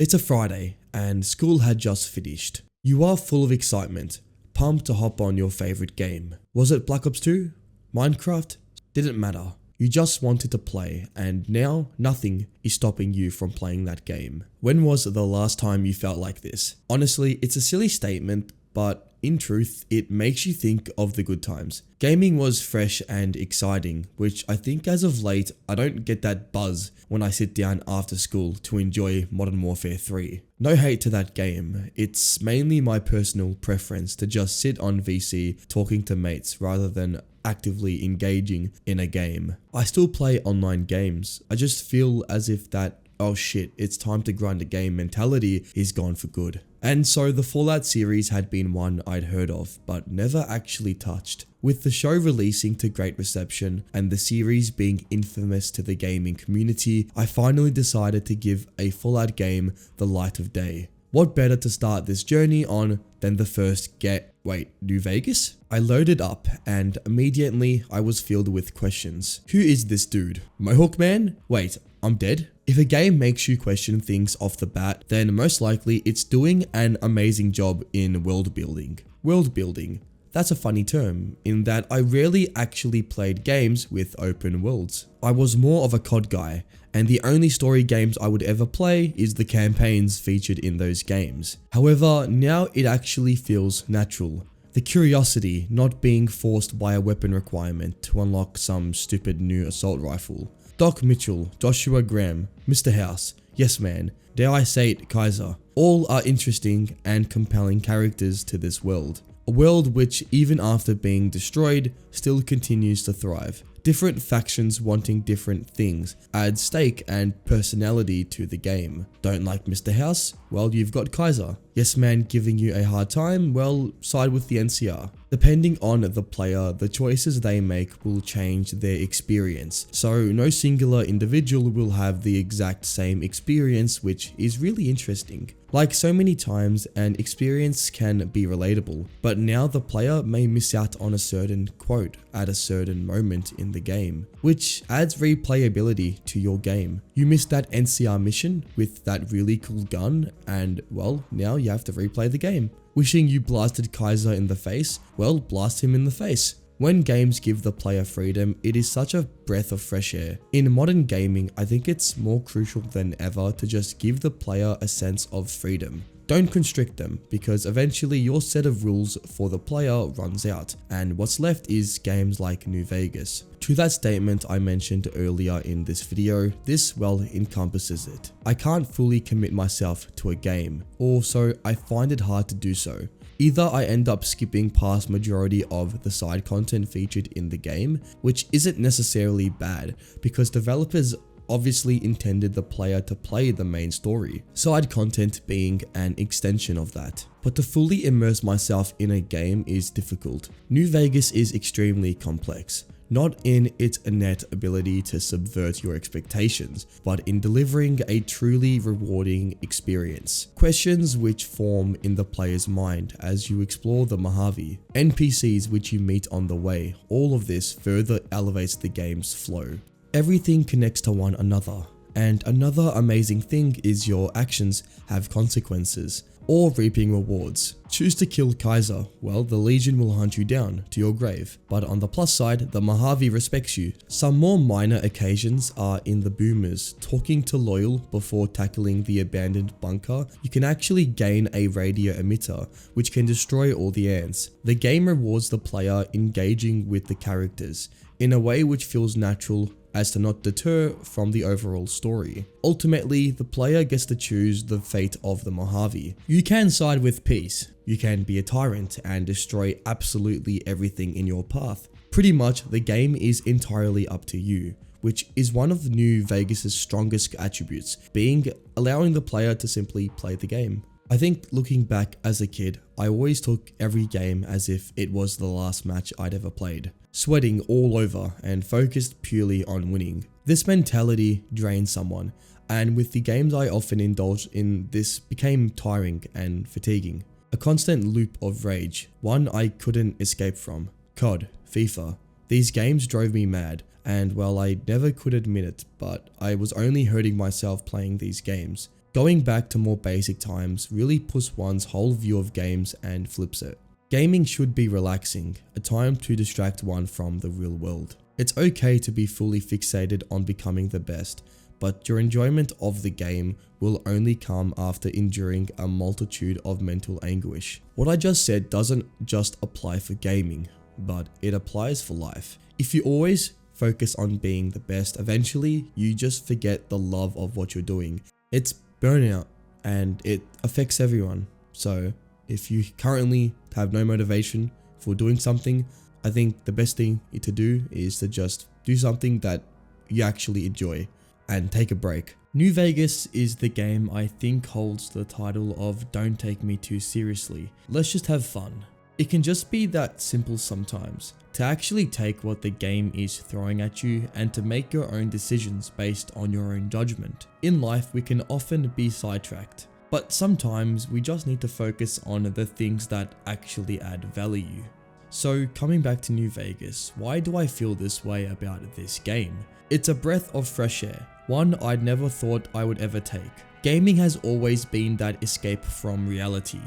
It's a Friday and school had just finished. You are full of excitement, pumped to hop on your favorite game. Was it Black Ops 2? Minecraft? Didn't matter. You just wanted to play, and now nothing is stopping you from playing that game. When was the last time you felt like this? Honestly, it's a silly statement, but in truth, it makes you think of the good times. Gaming was fresh and exciting, which I think as of late, I don't get that buzz when I sit down after school to enjoy Modern Warfare 3. No hate to that game, it's mainly my personal preference to just sit on VC talking to mates rather than actively engaging in a game. I still play online games, I just feel as if that oh shit, it's time to grind a game mentality is gone for good. And so the Fallout series had been one I'd heard of, but never actually touched. With the show releasing to great reception and the series being infamous to the gaming community, I finally decided to give a Fallout game the light of day. What better to start this journey on than the first New Vegas? I loaded up and immediately I was filled with questions. Who is this dude? Mohawk Man? Wait, I'm dead? If a game makes you question things off the bat, then most likely it's doing an amazing job in world building. World building. That's a funny term, in that I rarely actually played games with open worlds. I was more of a COD guy, and the only story games I would ever play is the campaigns featured in those games. However, now it actually feels natural. The curiosity not being forced by a weapon requirement to unlock some stupid new assault rifle. Doc Mitchell, Joshua Graham, Mr. House, Yes Man, dare I say it, Kaiser, all are interesting and compelling characters to this world. A world which, even after being destroyed, still continues to thrive. Different factions wanting different things add stake and personality to the game. Don't like Mr. House? Well, you've got Kaiser. Yes Man giving you a hard time? Well, side with the NCR. Depending on the player, the choices they make will change their experience. So no singular individual will have the exact same experience, which is really interesting. Like so many times, an experience can be relatable, but now the player may miss out on a certain quote at a certain moment in the game, which adds replayability to your game. You missed that NCR mission with that really cool gun, and well, now you have to replay the game. Wishing you blasted Kaiser in the face? Well, blast him in the face. When games give the player freedom, it is such a breath of fresh air. In modern gaming, I think it's more crucial than ever to just give the player a sense of freedom. Don't constrict them, because eventually your set of rules for the player runs out, and what's left is games like New Vegas. To that statement I mentioned earlier in this video, this well encompasses it. I can't fully commit myself to a game, or so I find it hard to do so. Either I end up skipping past majority of the side content featured in the game, which isn't necessarily bad, because developers obviously intended the player to play the main story, side content being an extension of that. But to fully immerse myself in a game is difficult. New Vegas is extremely complex, not in its innate ability to subvert your expectations, but in delivering a truly rewarding experience. Questions which form in the player's mind as you explore the Mojave, NPCs which you meet on the way, all of this further elevates the game's flow. Everything connects to one another, and another amazing thing is your actions have consequences, or reaping rewards. Choose to kill Kaiser, well, the Legion will hunt you down to your grave, but on the plus side, the Mojave respects you. Some more minor occasions are in the boomers, talking to Loyal before tackling the abandoned bunker. You can actually gain a radio emitter, which can destroy all the ants. The game rewards the player engaging with the characters, in a way which feels natural as to not deter from the overall story. Ultimately, the player gets to choose the fate of the Mojave. You can side with peace, you can be a tyrant and destroy absolutely everything in your path. Pretty much, the game is entirely up to you, which is one of New Vegas's strongest attributes, being allowing the player to simply play the game. I think looking back as a kid, I always took every game as if it was the last match I'd ever played, sweating all over and focused purely on winning. This mentality drained someone, and with the games I often indulged in, this became tiring and fatiguing. A constant loop of rage, one I couldn't escape from. COD, FIFA. These games drove me mad, and well, I never could admit it, but I was only hurting myself playing these games. Going back to more basic times really puts one's whole view of games and flips it. Gaming should be relaxing, a time to distract one from the real world. It's okay to be fully fixated on becoming the best, but your enjoyment of the game will only come after enduring a multitude of mental anguish. What I just said doesn't just apply for gaming, but it applies for life. If you always focus on being the best, eventually you just forget the love of what you're doing. It's burnout and it affects everyone. So if you currently have no motivation for doing something, I think the best thing to do is to just do something that you actually enjoy and take a break. New Vegas is the game I think holds the title of "Don't take me too seriously. Let's just have fun." It can just be that simple sometimes, to actually take what the game is throwing at you and to make your own decisions based on your own judgment. In life, we can often be sidetracked, but sometimes we just need to focus on the things that actually add value. So coming back to New Vegas, why do I feel this way about this game? It's a breath of fresh air, one I'd never thought I would ever take. Gaming has always been that escape from reality,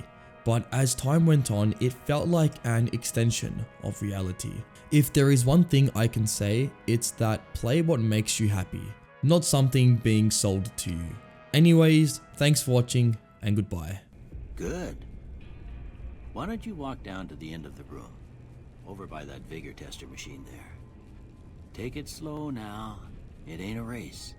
but as time went on, it felt like an extension of reality. If there is one thing I can say, it's that play what makes you happy, not something being sold to you. Anyways, thanks for watching and goodbye. Good. Why don't you walk down to the end of the room, over by that vigor tester machine there. Take it slow now. It ain't a race.